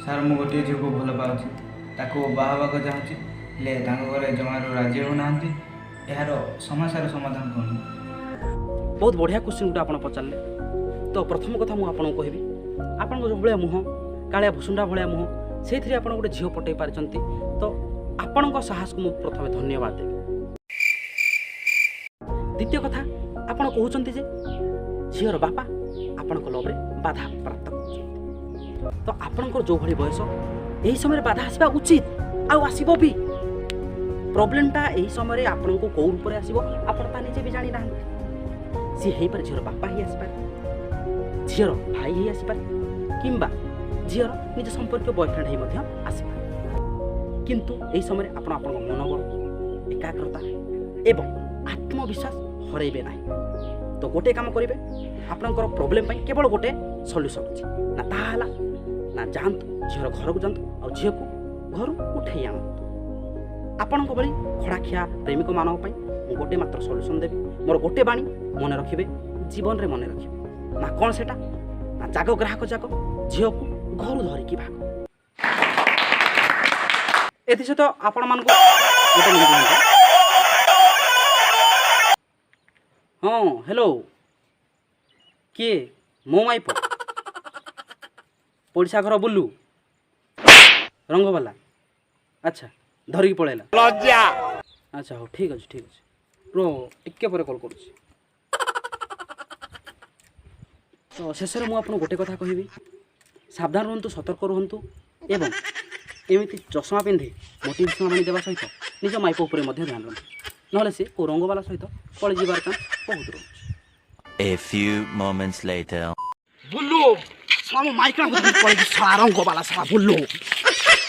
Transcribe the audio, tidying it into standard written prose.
Sir ମୁଁ ଗୋଟିଏ ଝିଅକୁ ଭଲ ପାଉଛି, ତାକୁ ବାହା ହେବାକୁ ଚାହୁଁଛି, ହେଲେ ତାଙ୍କ ଘରେ ଜମାରୁ ରାଜି ହେଉନାହାନ୍ତି। ଏହାର ସମସ୍ୟାର ସମାଧାନ କ'ଣ? ବହୁତ ବଢ଼ିଆ କ୍ୱେଶ୍ଚିନ୍ ଗୋଟେ ଆପଣ ପଚାରିଲେ। ତ ପ୍ରଥମ କଥା ମୁଁ ଆପଣଙ୍କୁ କହିବି, ଆପଣଙ୍କ ଯେଉଁ ଭଳିଆ ମୁହଁ, କାଳିଆ ଭୁସୁଣ୍ଡା ଭଳିଆ ମୁହଁ, ସେଇଥିରେ ଆପଣ ଗୋଟେ ଝିଅ ପଟେଇ ପାରିଛନ୍ତି। ତ ଆପଣଙ୍କ ସାହସକୁ ମୁଁ ପ୍ରଥମେ ଧନ୍ୟବାଦ ଦେବି। ଦ୍ୱିତୀୟ କଥା, ଆପଣ କହୁଛନ୍ତି ଯେ ଝିଅର ବାପା ଆପଣଙ୍କ ଲଭ୍ରେ ବାଧା ପ୍ରାପ୍ତ କରୁଛନ୍ତି। ତ ଆପଣଙ୍କର ଯେଉଁଭଳି ବୟସ, ଏହି ସମୟରେ ବାଧା ଆସିବା ଉଚିତ, ଆଉ ଆସିବ ବି। ପ୍ରୋବ୍ଲେମଟା ଏହି ସମୟରେ ଆପଣଙ୍କୁ କେଉଁ ରୂପରେ ଆସିବ ଆପଣ ତା ନିଜେ ବି ଜାଣିନାହାନ୍ତି। ସିଏ ହେଇପାରେ ଝିଅର ବାପା ହେଇ ଆସିପାରେ, ଝିଅର ଭାଇ ହେଇ ଆସିପାରେ, କିମ୍ବା ଝିଅର ନିଜ ସମ୍ପର୍କୀୟ ବୟଫ୍ରେଣ୍ଡ ହେଇ ମଧ୍ୟ ଆସିପାରେ। କିନ୍ତୁ ଏହି ସମୟରେ ଆପଣ ଆପଣଙ୍କ ମନୋବଳ, ଏକାଗ୍ରତା ଏବଂ ଆତ୍ମବିଶ୍ୱାସ ହରାଇବେ ନାହିଁ। ତ ଗୋଟିଏ କାମ କରିବେ, ଆପଣଙ୍କର ପ୍ରୋବ୍ଲେମ୍ ପାଇଁ କେବଳ ଗୋଟେ ସଲ୍ୟୁସନ୍ ଅଛି, ନା ତାହା ହେଲା ନା ଯାଆନ୍ତୁ ଝିଅର ଘରକୁ ଯାଆନ୍ତୁ ଆଉ ଝିଅକୁ ଘରୁ ଉଠେଇ ଆଣନ୍ତୁ। ଆପଣଙ୍କ ଭଳି ଖଡ଼ାଖିଆ ପ୍ରେମିକମାନଙ୍କ ପାଇଁ ମୁଁ ଗୋଟେ ମାତ୍ର ସଲ୍ୟୁସନ୍ ଦେବି। ମୋର ଗୋଟେ ବାଣୀ ମନେ ରଖିବେ, ଜୀବନରେ ମନେ ରଖିବେ, ନା କ'ଣ ସେଟା, ନା ଜାଗ ଗ୍ରାହକ ଜାଗ, ଝିଅକୁ ଘରୁ ଧରିକି ଭାଗ। ଏଥିସହିତ ଆପଣମାନଙ୍କୁ ଗୋଟେ ମିନିଟ୍ ଦିଅନ୍ତୁ। ହଁ, ହ୍ୟାଲୋ, କିଏ? ମୋ ମାଇପ ପଡ଼ିଶା ଘର ବୁଲୁ ରଙ୍ଗବାଲା? ଆଚ୍ଛା, ଧରିକି ପଳେଇଲା। ଆଚ୍ଛା, ହଉ, ଠିକ୍ ଅଛି ଠିକ୍ ଅଛି, ରୁହ ଟିକେ ପରେ କଲ୍ କରୁଛି। ତ ଶେଷରେ ମୁଁ ଆପଣଙ୍କୁ ଗୋଟେ କଥା କହିବି, ସାବଧାନ ରୁହନ୍ତୁ, ସତର୍କ ରୁହନ୍ତୁ ଏବଂ ଏମିତି ଚଷମା ପିନ୍ଧି ମୋଟିଭେସନ୍ ଆଣି ଦେବା ସହିତ ନିଜ ମାଇପ ଉପରେ ମଧ୍ୟ ଧ୍ୟାନ ରୁହନ୍ତୁ, ନହେଲେ ସେ କେଉଁ ରଙ୍ଗବାଲା ସହିତ ପଳେଇ ଯିବାର ଚାନ୍ସ ବହୁତ ରହୁଛି। A few moments later. ବୁଲୁ, ଶଳା ମୋ ମାଇକ୍ ପଳେଇଛି, ଶଳା ରଙ୍ଗବାଲା, ଶଳା ବୁଲୁ।